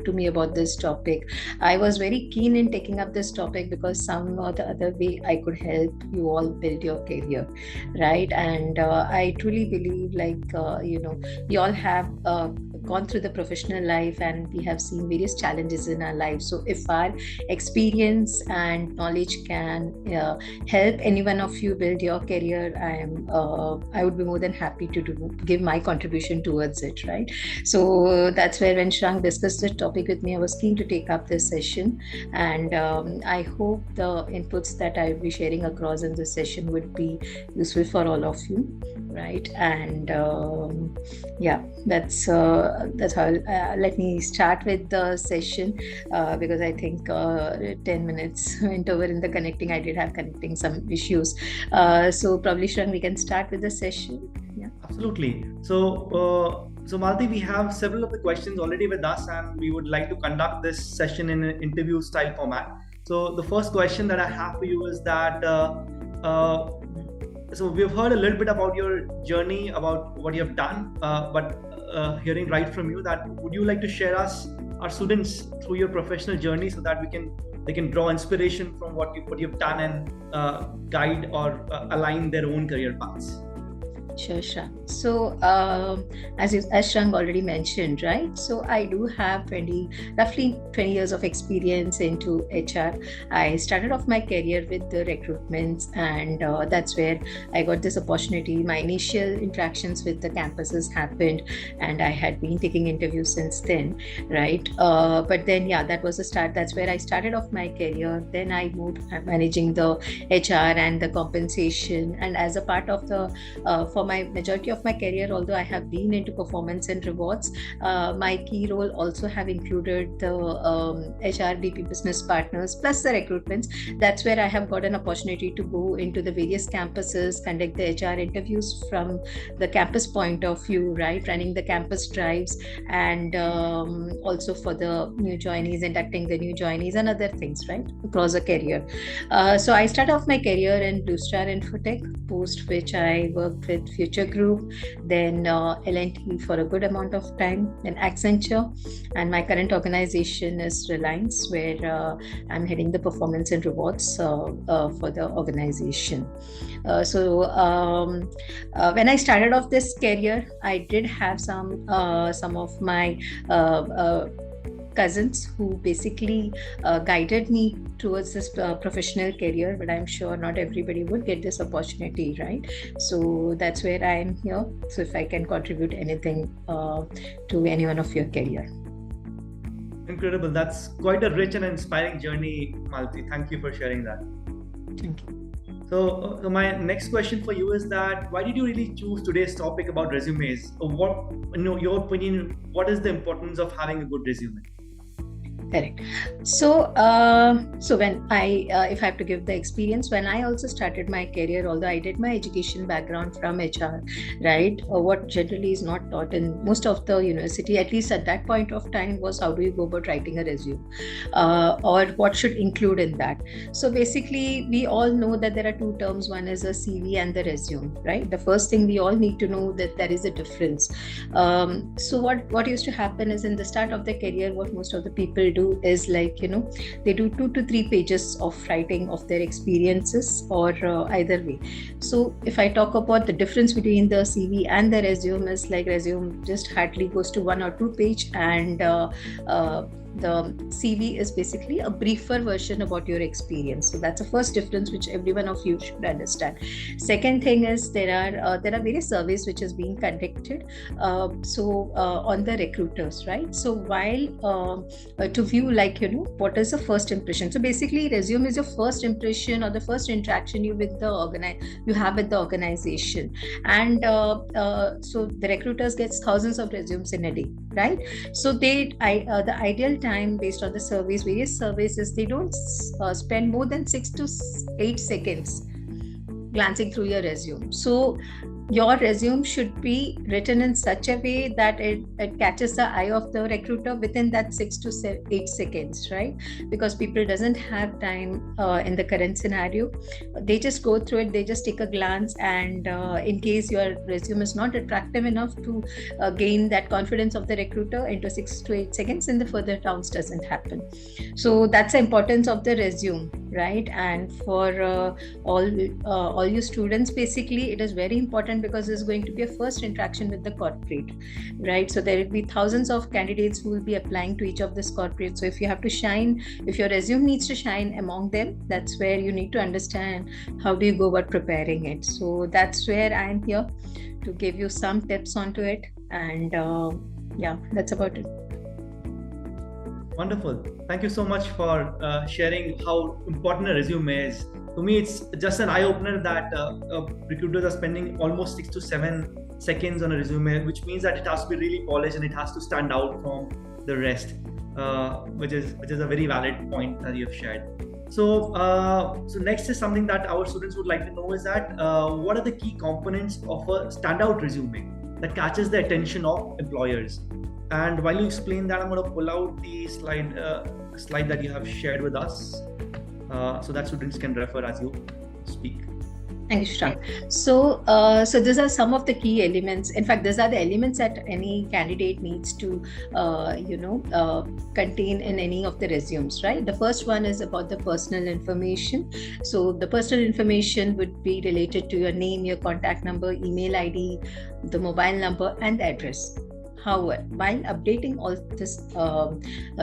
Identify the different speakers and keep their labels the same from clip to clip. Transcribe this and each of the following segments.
Speaker 1: to me about this topic. I was very keen in taking up this topic because some or the other way I could help you all build your career, right? And I truly believe, we all have gone through the professional life and we have seen various challenges in our life. So if our experience and knowledge can help any one of you build your career, I would be more than happy to give my contribution towards it, right? So that's where when Shrang discussed this topic with me, I was keen to take up this session, and I hope the inputs that I'll be sharing across in this session would be useful for all of you, right? And that's how. Let me start with the session because I think 10 minutes went over in the connecting. I did have connecting some issues, so probably Shrang, we can start with the session. Yeah,
Speaker 2: absolutely. So Malti, we have several of the questions already with us, and we would like to conduct this session in an interview style format. So the first question that I have for you is that so we've heard a little bit about your journey, about what you have done, but hearing right from you, that would you like to share our students through your professional journey so that they can draw inspiration from what you've done and guide or align their own career paths?
Speaker 1: Sure, Shrang. So, as Shrang already mentioned, right? So, I do have roughly 20 years of experience into HR. I started off my career with the recruitments, and that's where I got this opportunity. My initial interactions with the campuses happened, and I had been taking interviews since then, right? But then, that was the start. That's where I started off my career. Then I moved managing the HR and the compensation, and as a part of the for my majority of my career, although I have been into performance and rewards, my key role also have included the HRBP business partners plus the recruitments. That's where I have got an opportunity to go into the various campuses, conduct the HR interviews from the campus point of view, right? Running the campus drives, and also for the new joinees, inducting the new joinees and other things, right? Across a career. So I started off my career in Blue Star Infotech, post which I worked with Future Group, then L&T for a good amount of time, then Accenture, and my current organization is Reliance, where I'm heading the performance and rewards for the organization. So when I started off this career, I did have some of my cousins who basically guided me towards this professional career, but I'm sure not everybody would get this opportunity, right? So that's where I am here. So if I can contribute anything to any one of your career.
Speaker 2: Incredible. That's quite a rich and inspiring journey, Malti. Thank you for sharing that.
Speaker 1: Thank you.
Speaker 2: So my next question for you is that why did you really choose today's topic about resumes? What, your opinion, what is the importance of having a good resume?
Speaker 1: Correct. So, when if I have to give the experience, when I also started my career, although I did my education background from HR, right? What generally is not taught in most of the university, at least at that point of time, was how do you go about writing a resume, or what should include in that. So basically, we all know that there are two terms. One is a CV and the resume, right? The first thing we all need to know that there is a difference. So what used to happen is in the start of the career, what most of the people do is they do 2 to 3 pages of writing of their experiences, or either way. So if I talk about the difference between the CV and the resume, is like resume just hardly goes to 1 or 2 page, and the CV is basically a briefer version about your experience. So that's the first difference which every one of you should understand. Second thing is there are various surveys which is being conducted on the recruiters, right? So while to view what is the first impression. So basically resume is your first impression or the first interaction you have with the organization, and so the recruiters gets thousands of resumes in a day, right? So the ideal time based on the surveys, various surveys, is they don't spend more than 6 to 8 seconds glancing through your resume. So your resume should be written in such a way that it catches the eye of the recruiter within that 8 seconds, right? Because people doesn't have time in the current scenario. They just go through it, they just take a glance, and in case your resume is not attractive enough to gain that confidence of the recruiter into 6 to 8 seconds, then the further rounds doesn't happen. So that's the importance of the resume, right? And for all you students, basically it is very important because it's going to be a first interaction with the corporate, right? So there will be thousands of candidates who will be applying to each of this corporate. So if you have to shine, if your resume needs to shine among them, that's where you need to understand how do you go about preparing it. So that's where I'm here to give you some tips onto it, and yeah, that's about it.
Speaker 2: Wonderful. Thank you so much for sharing how important a resume is. To me, it's just an eye-opener that recruiters are spending almost 6 to 7 seconds on a resume, which means that it has to be really polished and it has to stand out from the rest, which is a very valid point that you have shared. So, so next is something that our students would like to know is that what are the key components of a standout resume that catches the attention of employers? And while you explain that, I'm going to pull out the slide that you have shared with us, so that students can refer as you speak.
Speaker 1: Thank you, Shrang. So, so these are some of the key elements. In fact, these are the elements that any candidate needs to, contain in any of the resumes, right? The first one is about the personal information. So the personal information would be related to your name, your contact number, email ID, the mobile number, and the address. However, while updating all this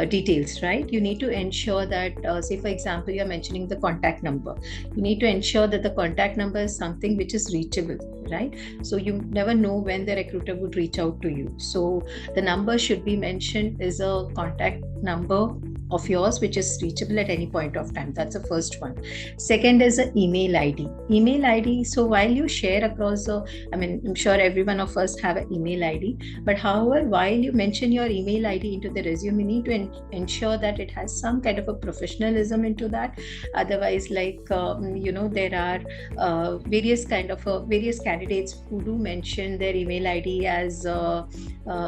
Speaker 1: details, right, you need to ensure that, say for example, you're mentioning the contact number. You need to ensure that the contact number is something which is reachable, right? So you never know when the recruiter would reach out to you. So the number should be mentioned is a contact number of yours which is reachable at any point of time. That's the first one. Second is an email ID. Email ID. So while you share across I'm sure every one of us have an email ID, but however, while you mention your email ID into the resume, you need to ensure that it has some kind of a professionalism into that. Otherwise, like there are various candidates who do mention their email ID as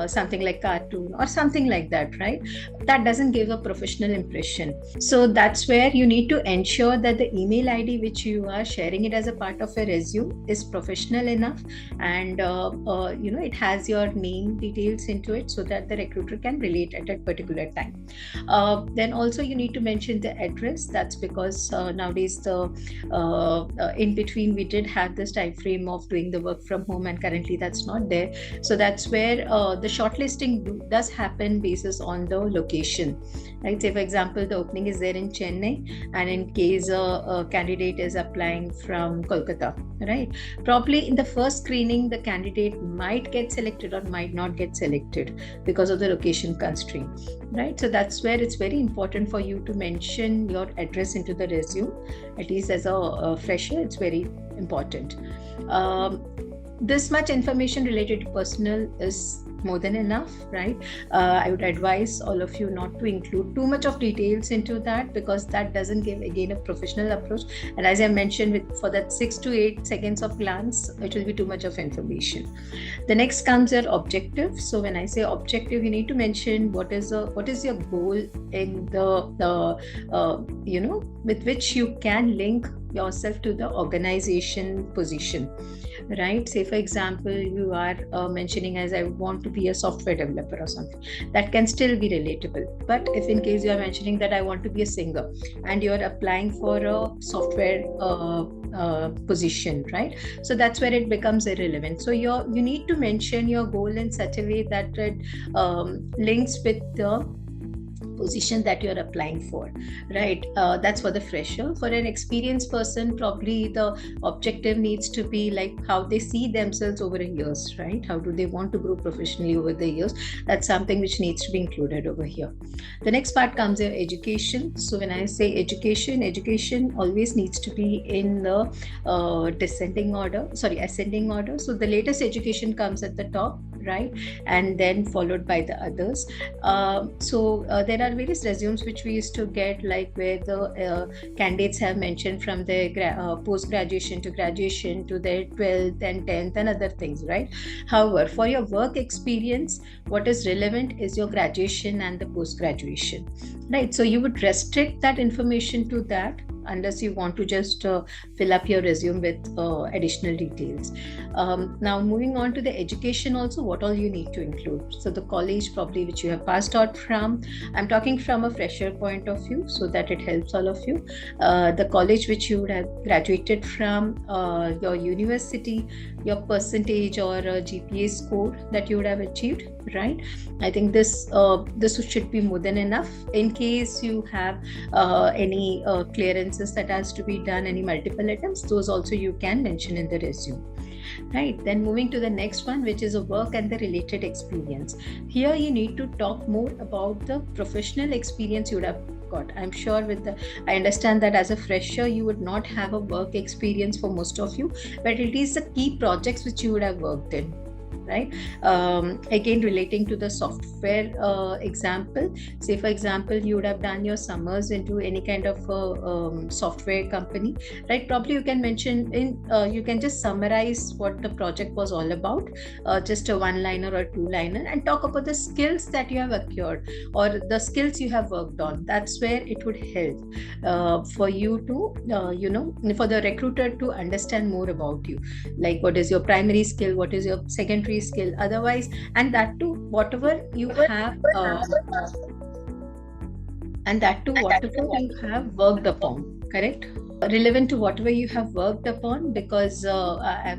Speaker 1: something like cartoon or something like that, right? That doesn't give a professional impression. So that's where you need to ensure that the email ID which you are sharing it as a part of a resume is professional enough, and it has your name details into it so that the recruiter can relate at a particular time. Then also you need to mention the address. That's because nowadays the in between we did have this time frame of doing the work from home, and currently that's not there. So that's where the shortlisting does happen basis on the location. Right? Say for example, the opening is there in Chennai, and in case a candidate is applying from Kolkata, right? Probably in the first screening, the candidate might get selected or might not get selected because of the location constraint, right? So that's where it's very important for you to mention your address into the resume. At least as a fresher, it's very important. This much information related to personal is more than enough, right? I would advise all of you not to include too much of details into that, because that doesn't give again a professional approach. And as I mentioned, for that 6 to 8 seconds of glance, it will be too much of information. The next comes your objective. So when I say objective, you need to mention what is your goal in the with which you can link yourself to the organization position, right? Say for example, you are mentioning as I want to be a software developer or something, that can still be relatable. But if in case you are mentioning that I want to be a singer and you're applying for a software position, right? So that's where it becomes irrelevant. So you need to mention your goal in such a way that it links with the position that you're applying for, right? That's for the fresher. For an experienced person, probably the objective needs to be like how they see themselves over the years, right? How do they want to grow professionally over the years? That's something which needs to be included over here. The next part comes your education. So when I say education always needs to be in the ascending order. So the latest education comes at the top, right? And then followed by the others. There are various resumes which we used to get, like where the candidates have mentioned from their post-graduation to graduation to their 12th and 10th and other things, right? However, for your work experience, what is relevant is your graduation and the post-graduation, right? So you would restrict that information to that, unless you want to just fill up your resume with additional details. Now moving on to the education also, what all you need to include. So the college probably which you have passed out from, I'm talking from a fresher point of view so that it helps all of you. The college which you would have graduated from, your university, your percentage or GPA score that you would have achieved, right? I think this should be more than enough. In case you have any clearances that has to be done, any multiple attempts, those also you can mention in the resume, right? Then moving to the next one, which is a work and the related experience. Here you need to talk more about the professional experience you would have got. I'm sure I understand that as a fresher you would not have a work experience for most of you, but it is the key projects which you would have worked in, right? Again, relating to the software example, say for example you would have done your summers into any kind of software company, right? Probably you can mention you can just summarize what the project was all about, just a one-liner or two-liner, and talk about the skills that you have acquired or the skills you have worked on. That's where it would help for you to for the recruiter to understand more about you, like what is your primary skill, what is your secondary skill, otherwise, and that too whatever you have worked upon, correct, relevant to whatever you have worked upon, because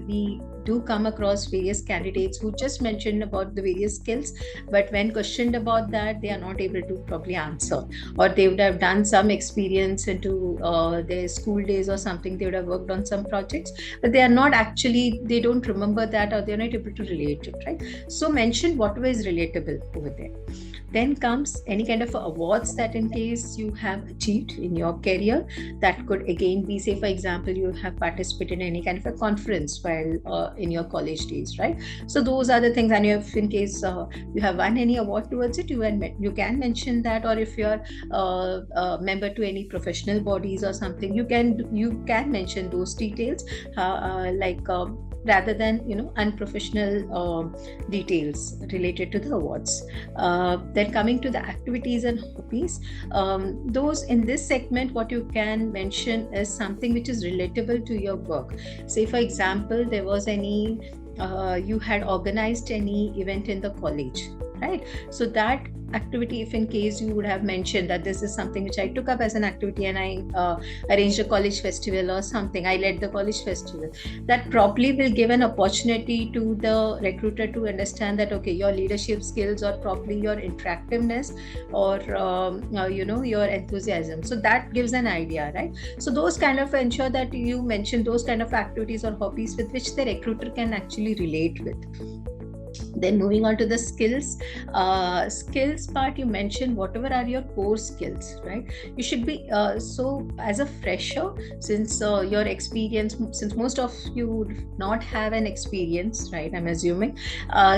Speaker 1: we do come across various candidates who just mentioned about the various skills, but when questioned about that, they are not able to probably answer, or they would have done some experience into their school days or something, they would have worked on some projects, but they are not actually, they don't remember that, or they're not able to relate it, right? So mention whatever is relatable over there. Then comes any kind of awards that in case you have achieved in your career. That could again be, say for example, you have participated in any kind of a conference while in your college days, right? So those are the things, and if in case you have won any award towards it, you can mention that, or if you're a member to any professional bodies or something, you can mention those details, rather than unprofessional details related to the awards. Then coming to the activities and hobbies, those in this segment, what you can mention is something which is relatable to your work. Say for example, there was any you had organized any event in the college, right? So that activity, if in case you would have mentioned that this is something which I took up as an activity and I arranged a college festival or something, I led the college festival, that probably will give an opportunity to the recruiter to understand that, okay, your leadership skills or probably your interactiveness or your enthusiasm. So that gives an idea, right? So those kind of ensure that you mention those kind of activities or hobbies with which the recruiter can actually relate with. Then moving on to the skills part, you mentioned whatever are your core skills, right? You should be so as a fresher, since your experience, since most of you would not have an experience, right, I'm assuming,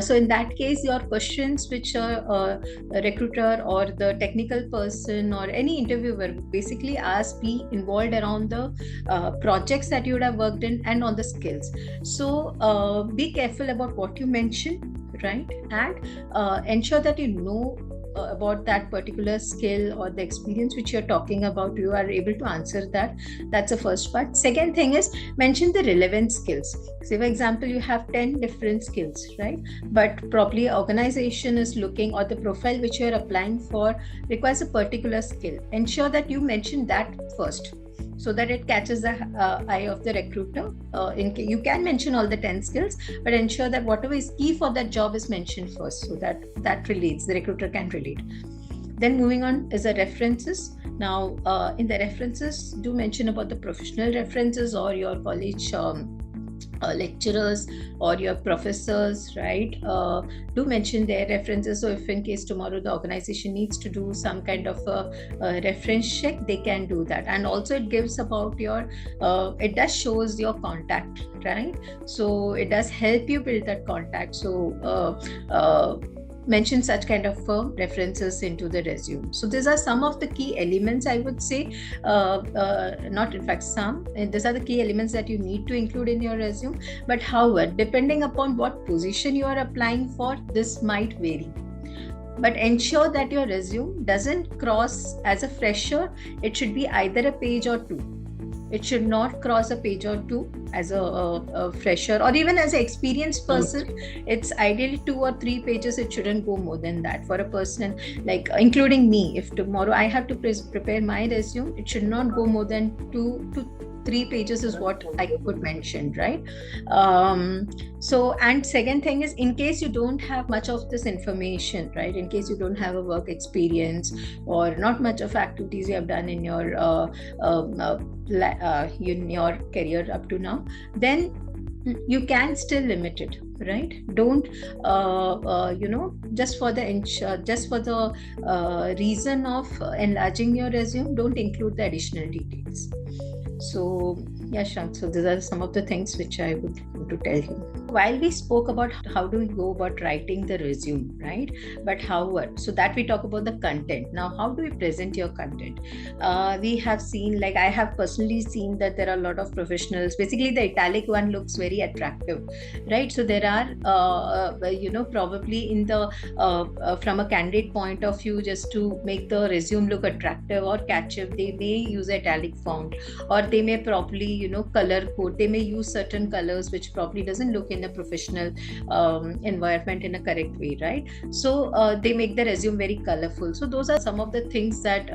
Speaker 1: so in that case your questions which a recruiter or the technical person or any interviewer basically ask be involved around the projects that you would have worked in and on the skills. So be careful about what you mention, right? And ensure that you know about that particular skill or the experience which you're talking about, you are able to answer that. That's the first part. Second thing is mention the relevant skills. Say for example, you have 10 different skills, right? But probably organization is looking, or the profile which you're applying for requires a particular skill. Ensure that you mention that first, so that it catches the eye of the recruiter. You can mention all the 10 skills, but ensure that whatever is key for that job is mentioned first, so that relates, the recruiter can relate. Then moving on is the references. Now, in the references, do mention about the professional references or your college lecturers or your professors, right? Do mention their references. So if in case tomorrow the organization needs to do some kind of a reference check, they can do that. And also it gives about your, it does shows your contact, right? So it does help you build that contact. So mention such kind of references into the resume. So these are some of the key elements, I would say, not in fact some, these are the key elements that you need to include in your resume. But however, depending upon what position you are applying for, this might vary. But ensure that your resume doesn't cross, as a fresher, it should be either a page or two. It should not cross a page or two as a fresher, or even as an experienced person. It's ideally 2 or 3 pages. It shouldn't go more than that for a person, like including me. If tomorrow I have to prepare my resume, it should not go more than 2 to 3 pages is what I could mention, right? So, and second thing is, in case you don't have much of this information, right? In case you don't have a work experience or not much of activities you have done in your career up to now, then you can still limit it, right? Don't just for the reason of enlarging your resume, don't include the additional details. So yeah, Shank, so these are some of the things which I would want to tell you. While we spoke about how do we go about writing the resume, right? But however, so that we talk about the content. Now, how do we present your content? We have seen, like I have personally seen, that there are a lot of professionals. Basically, the italic one looks very attractive, right? So there are, probably in the from a candidate point of view, just to make the resume look attractive or catchy, they may use italic font, or they may probably color code. They may use certain colors which probably doesn't look in a professional environment in a correct way, right? So they make the resume very colorful. So those are some of the things that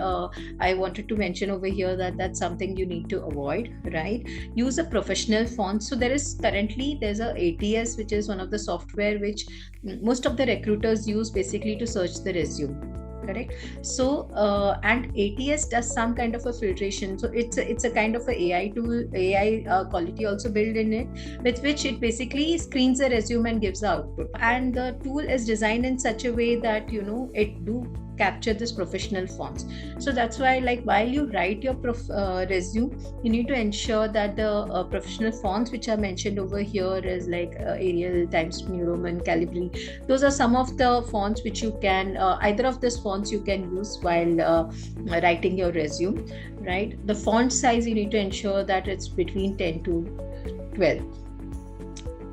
Speaker 1: I wanted to mention over here, that's something you need to avoid, right? Use a professional font. So there's a ATS, which is one of the software which most of the recruiters use basically to search the resume. Correct. So and ATS does some kind of a filtration. So it's a kind of a AI tool, AI quality also built in it, with which it basically screens a resume and gives the output. And the tool is designed in such a way that it do capture this professional fonts. So that's why, like, while you write your resume, you need to ensure that the professional fonts which are mentioned over here is like Arial, Times New Roman, Calibri. Those are some of the fonts which you can either of these fonts you can use while writing your resume, right? The font size, you need to ensure that it's between 10 to 12.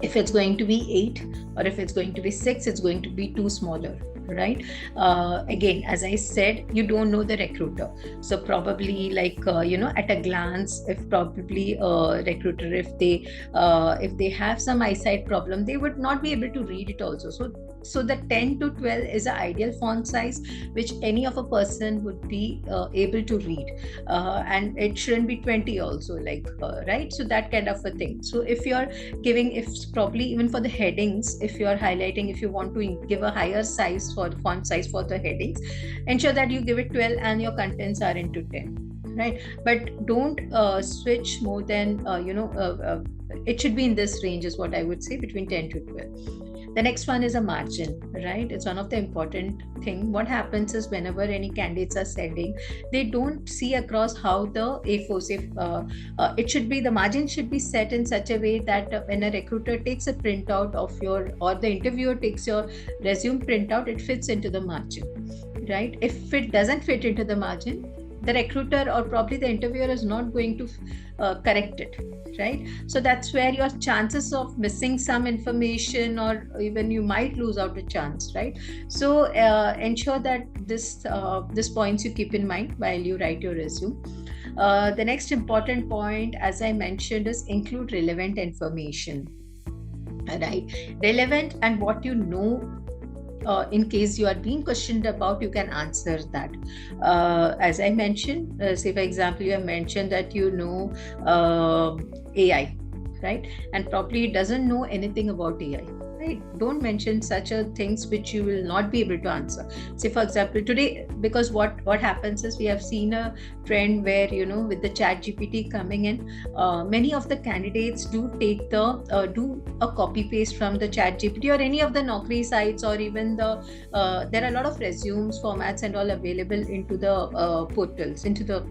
Speaker 1: If it's going to be 8 or if it's going to be 6, it's going to be too smaller, right? Again, as I said, you don't know the recruiter. So probably, like, at a glance, if probably a recruiter, if they have some eyesight problem, they would not be able to read it also. So the 10 to 12 is an ideal font size which any of a person would be able to read, and it shouldn't be 20 also, like, right? So that kind of a thing. So if you're giving, if probably even for the headings, if you're highlighting, if you want to give a higher size for font size for the headings, ensure that you give it 12 and your contents are into 10, right? But don't switch more than it should be in this range, is what I would say, between 10 to 12. The next one is a margin, right? It's one of the important thing. What happens is, whenever any candidates are sending, they don't see across how the A4, it should be, the margin should be set in such a way that when a recruiter takes a printout of your, or the interviewer takes your resume printout, it fits into the margin, right? If it doesn't fit into the margin, the recruiter or probably the interviewer is not going to correct it, right? So that's where your chances of missing some information, or even you might lose out a chance, right? So ensure that this points you keep in mind while you write your resume. The next important point, as I mentioned, is include relevant information, right? Relevant, and what you know. In case you are being questioned about, you can answer that. As I mentioned, say for example, you have mentioned that AI, right? And probably doesn't know anything about AI, right? Don't mention such a things which you will not be able to answer. Say for example today, because what happens is we have seen a trend where, with the chat GPT coming in, many of the candidates do take do a copy paste from the chat GPT or any of the Naukri sites, or even there are a lot of resumes formats and all available into the portals, into the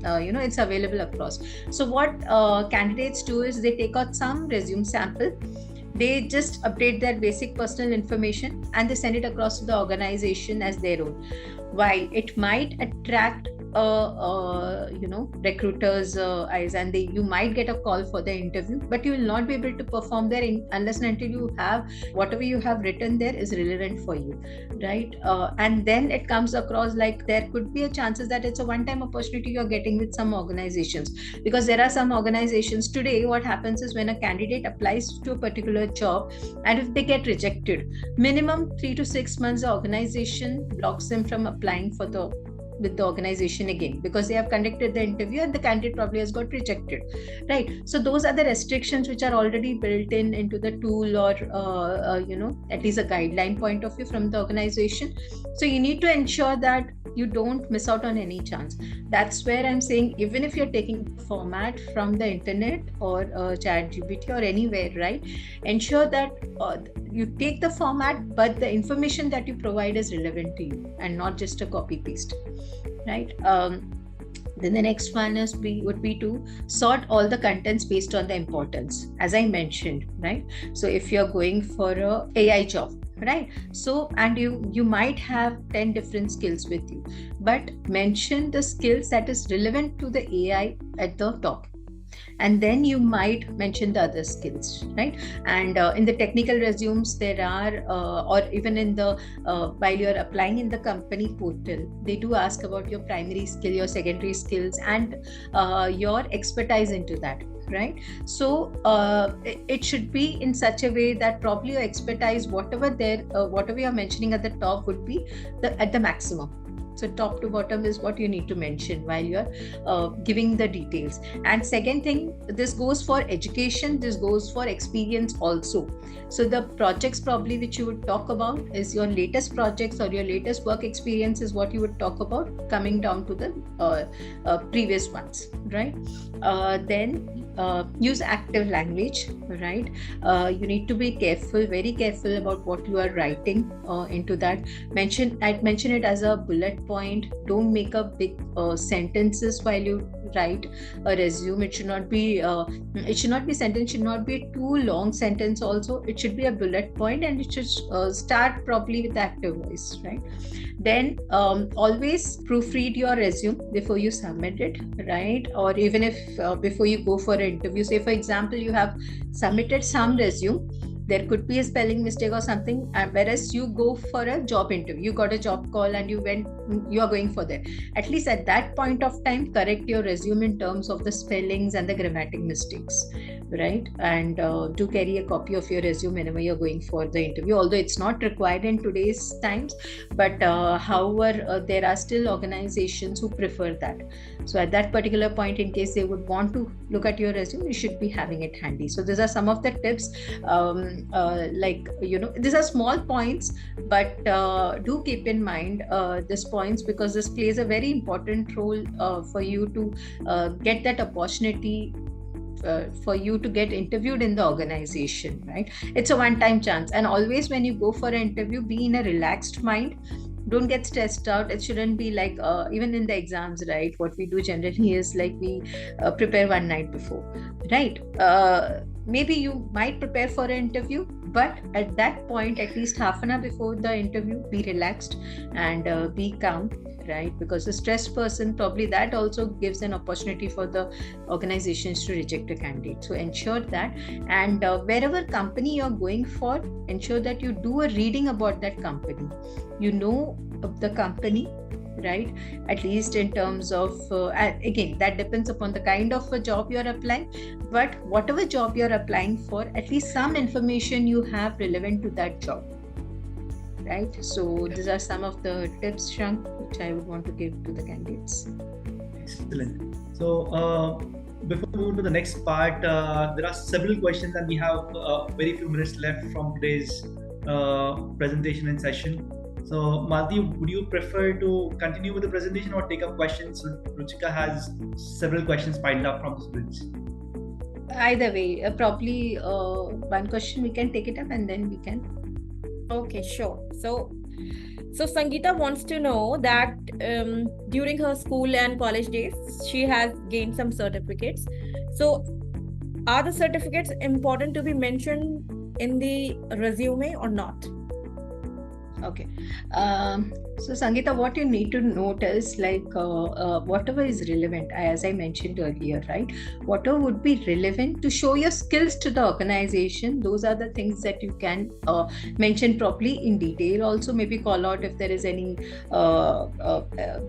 Speaker 1: it's available across. So what candidates do is they take out some resume sample, they just update their basic personal information, and they send it across to the organization as their own. While it might attract recruiters' eyes, and you might get a call for the interview, but you will not be able to perform there unless and until you have whatever you have written there is relevant for you, right? And then it comes across like there could be a chances that it's a one-time opportunity you're getting with some organizations, because there are some organizations today. What happens is when a candidate applies to a particular job, and if they get rejected, minimum 3 to 6 months, the organization blocks them from applying with the organization again, because they have conducted the interview and the candidate probably has got rejected, right? So those are the restrictions which are already built into the tool, or at least a guideline point of view from the organization. So you need to ensure that you don't miss out on any chance. That's where I'm saying, even if you're taking format from the internet or chat GPT or anywhere, right, ensure that you take the format, but the information that you provide is relevant to you and not just a copy paste, right? Then the next one would be to sort all the contents based on the importance, as I mentioned, right? So if you're going for a AI job, right, so and you might have 10 different skills with you, but mention the skills that is relevant to the AI at the top, and then you might mention the other skills, right? And in the technical resumes there are or even in the while you're applying in the company portal, they do ask about your primary skill, your secondary skills, and your expertise into that, right? So it should be in such a way that probably your expertise, whatever you're mentioning at the top, would be at the maximum. So top to bottom is what you need to mention while you're giving the details. And second thing, this goes for education, this goes for experience also. So the projects probably which you would talk about is your latest projects or your latest work experience is what you would talk about, coming down to the previous ones, right? Then use active language, right? You need to be very careful about what you are writing into that. Mention it as a bullet point. Don't make up big sentences while you write a resume. It should not be sentence, should not be a too long sentence also. It should be a bullet point, and it should start probably with active voice, right? Then always proofread your resume before you submit it, right? Or even if before you go for an interview, say for example you have submitted some resume, there could be a spelling mistake or something, whereas you go for a job interview, you got a job call and you are going for that. At least at that point of time, correct your resume in terms of the spellings and the grammatic mistakes, right? And do carry a copy of your resume whenever you're going for the interview, although it's not required in today's times, but however there are still organizations who prefer that. So at that particular point, in case they would want to look at your resume, you should be having it handy. So these are some of the tips. These are small points, but do keep in mind these points, because this plays a very important role for you to get that opportunity, for you to get interviewed in the organization, right? It's a one-time chance, and always when you go for an interview, be in a relaxed mind. Don't get stressed out. It shouldn't be like even in the exams, right? What we do generally is like we prepare one night before, right? Maybe you might prepare for an interview, but at that point, at least half an hour before the interview, be relaxed and be calm, right? Because the stressed person, probably that also gives an opportunity for the organizations to reject a candidate. So ensure that, and wherever company you're going for, ensure that you do a reading about that company. You know of the company, right? At least in terms of, again, that depends upon the kind of a job you're applying, but whatever job you're applying for, at least some information you have relevant to that job, right? So these are some of the tips, Shank, which I would want to give to the candidates.
Speaker 2: Excellent. So before we move to the next part, there are several questions and we have very few minutes left from today's presentation and session. So Malti, would you prefer to continue with the presentation or take up questions? Ruchika has several questions piled up from the students.
Speaker 1: Either way, probably one question we can take it up and then we can.
Speaker 3: Okay, sure. So Sangeeta wants to know that during her school and college days, she has gained some certificates. So are the certificates important to be mentioned in the resume or not?
Speaker 1: Okay. So Sangeeta, what you need to notice, like whatever is relevant, as I mentioned earlier, right? Whatever would be relevant to show your skills to the organization, those are the things that you can mention properly in detail. Also, maybe call out if there is any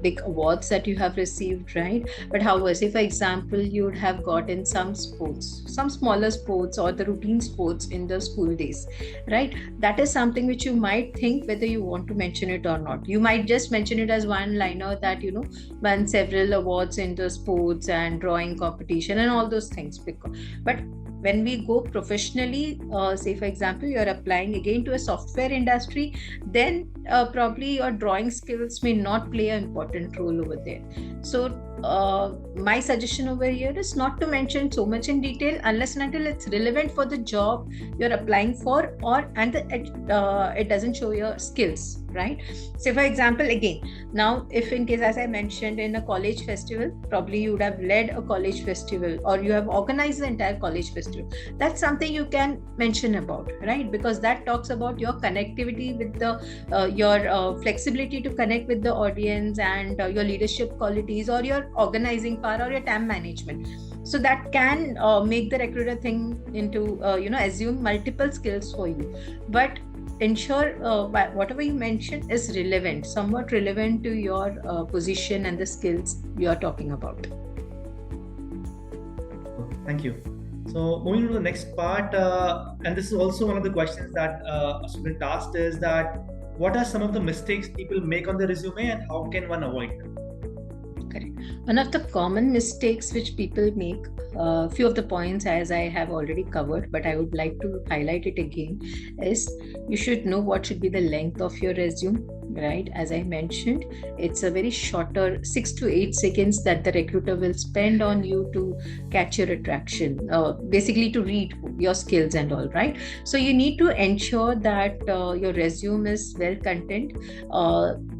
Speaker 1: big awards that you have received, right? But however, say for example, you would have gotten some sports, some smaller sports or the routine sports in the school days, right? That is something which you might think whether you want to mention it or not. You might just mention it as one liner that won several awards in the sports and drawing competition and all those things. But when we go professionally, say for example, you're applying again to a software industry, then probably your drawing skills may not play an important role over there. So my suggestion over here is not to mention so much in detail unless and until it's relevant for the job you're applying for, and it doesn't show your skills, right? So for example, again, now if in case, as I mentioned, in a college festival, probably you would have led a college festival or you have organized the entire college festival. That's something you can mention about, right? Because that talks about your connectivity with your flexibility to connect with the audience and your leadership qualities or your organizing power or your time management. So that can make the recruiter think into assume multiple skills for you. But ensure whatever you mention is relevant, somewhat relevant to your position and the skills you are talking about.
Speaker 2: Thank you. So moving to the next part, and this is also one of the questions that a student asked, is that what are some of the mistakes people make on their resume and how can one avoid them?
Speaker 1: Correct. One of the common mistakes which people make, few of the points as I have already covered, but I would like to highlight it again, is you should know what should be the length of your resume, right? As I mentioned, it's a very shorter 6 to 8 seconds that the recruiter will spend on you to catch your attraction, basically to read your skills and all, right? So you need to ensure that your resume is well content.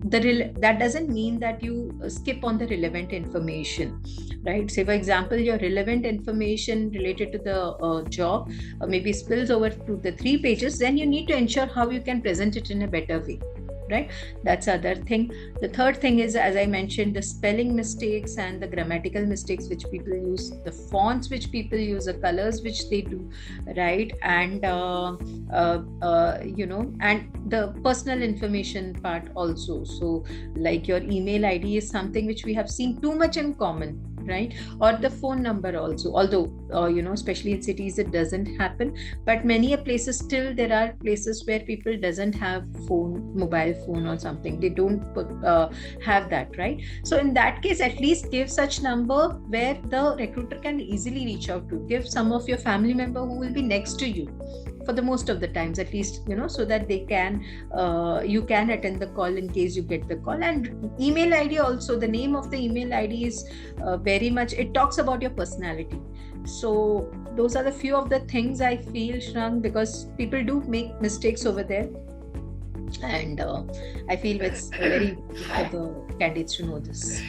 Speaker 1: That doesn't mean that you skip on the relevant information, right? Say for example, your relevant information related to the job maybe spills over to the 3 pages, then you need to ensure how you can present it in a better way, right? That's the other thing. The third thing is, as I mentioned, the spelling mistakes and the grammatical mistakes which people use, the fonts which people use, the colors which they do, right? And and the personal information part also. So like your email ID is something which we have seen too much in common, right? Or the phone number also, although especially in cities it doesn't happen, but many places still there are places where people doesn't have mobile phone or something, they don't have that, right? So in that case, at least give such number where the recruiter can easily reach out to. Give some of your family member who will be next to you for the most of the times, at least, so that they can you can attend the call in case you get the call. And email ID also, the name of the email ID is very much, it talks about your personality. So those are the few of the things I feel, Shrang, because people do make mistakes over there, and I feel it's very good for the candidates to know this.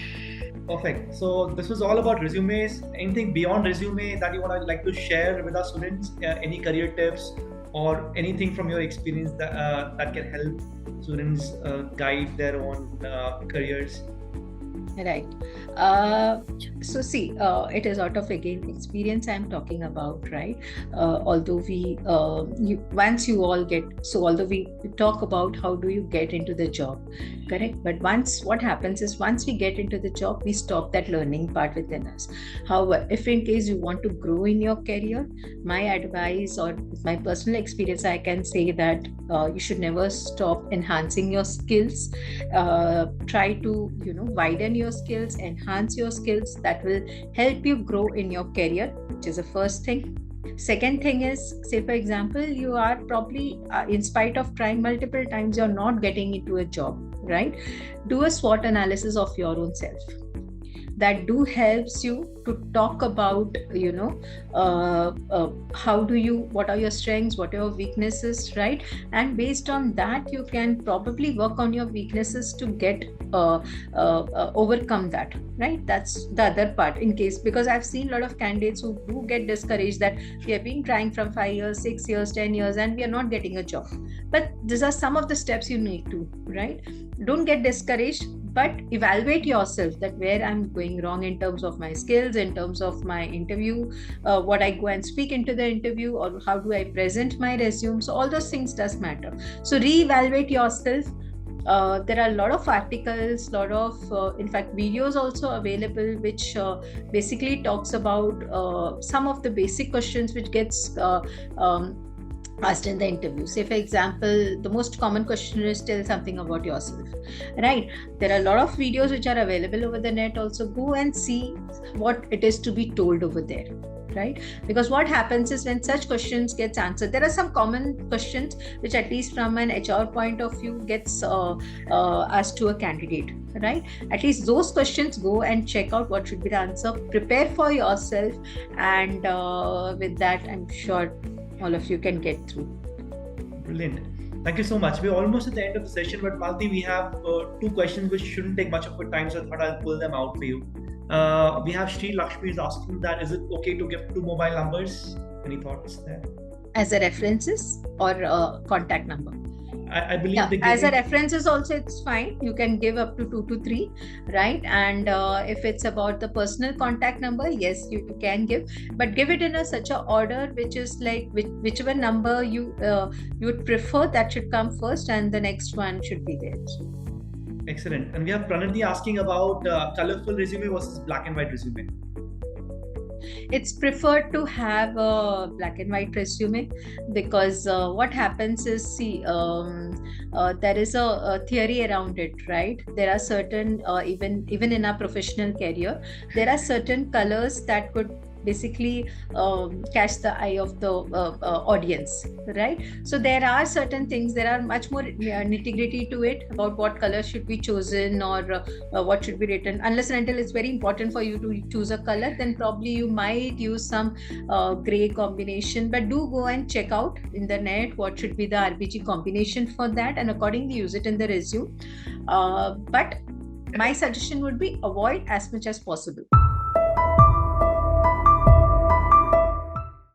Speaker 2: Perfect. So this was all about resumes. Anything beyond resume that you want to share with our students? Any career tips or anything from your experience that can help students guide their own careers?
Speaker 1: Right. So see, it is out of, again, experience I'm talking about, right? Although although we talk about how do you get into the job, correct? But what happens is once we get into the job, we stop that learning part within us. However, if in case you want to grow in your career, my advice or my personal experience, I can say that you should never stop enhancing your skills. Try to widen your skills, enhance your skills. That will help you grow in your career, which is the first thing. Second thing is, say for example, you are probably, in spite of trying multiple times, you're not getting into a job, right? Do a SWOT analysis of your own self. That do helps you to talk about, how do you, what are your strengths, what are your weaknesses, right? And based on that, you can probably work on your weaknesses to get overcome that, right? That's the other part. In case, because I've seen a lot of candidates who do get discouraged that we have been trying from 5 years, 6 years, 10 years, and we are not getting a job. But these are some of the steps you need to, right? Don't get discouraged, but evaluate yourself, that where I'm going wrong in terms of my skills, in terms of my interview, what I go and speak into the interview, or how do I present my resume. So all those things does matter. So reevaluate yourself. There are a lot of articles, lot of in fact videos also available, which basically talks about some of the basic questions which gets asked in the interview. Say for example, the most common question is, tell something about yourself, right? There are a lot of videos which are available over the net also. Go and see what it is to be told over there, right? Because what happens is, when such questions gets answered, there are some common questions which, at least from an HR point of view, gets asked to a candidate, right? At least those questions, go and check out what should be the answer, prepare for yourself, and with that, I'm sure all of you can get through.
Speaker 2: Brilliant. Thank you so much. We're almost at the end of the session, but Malti, we have 2 questions which shouldn't take much of your time, so I thought I'll pull them out for you. We have Sri Lakshmi is asking that, is it okay to give 2 mobile numbers? Any thoughts there?
Speaker 1: As a references or a contact number?
Speaker 2: I believe
Speaker 1: as a references also, it's fine. You can give up to 2 to 3, right? And if it's about the personal contact number, yes, you can give, but give it in such a order which is like whichever number you would prefer, that should come first, and the next one should be there.
Speaker 2: Excellent. And we have Pranati asking about colorful resume versus black and white resume.
Speaker 1: It's preferred to have a black and white resume, because what happens is, see, there is a theory around it, right? There are certain, even in our professional career, there are certain colors that could basically catch the eye of the audience, right? So there are certain things, there are much more nitty-gritty to it about what color should be chosen, or what should be written. Unless and until it's very important for you to choose a color, then probably you might use some gray combination. But do go and check out in the net what should be the RBG combination for that, and accordingly use it in the resume. But my suggestion would be, avoid as much as possible.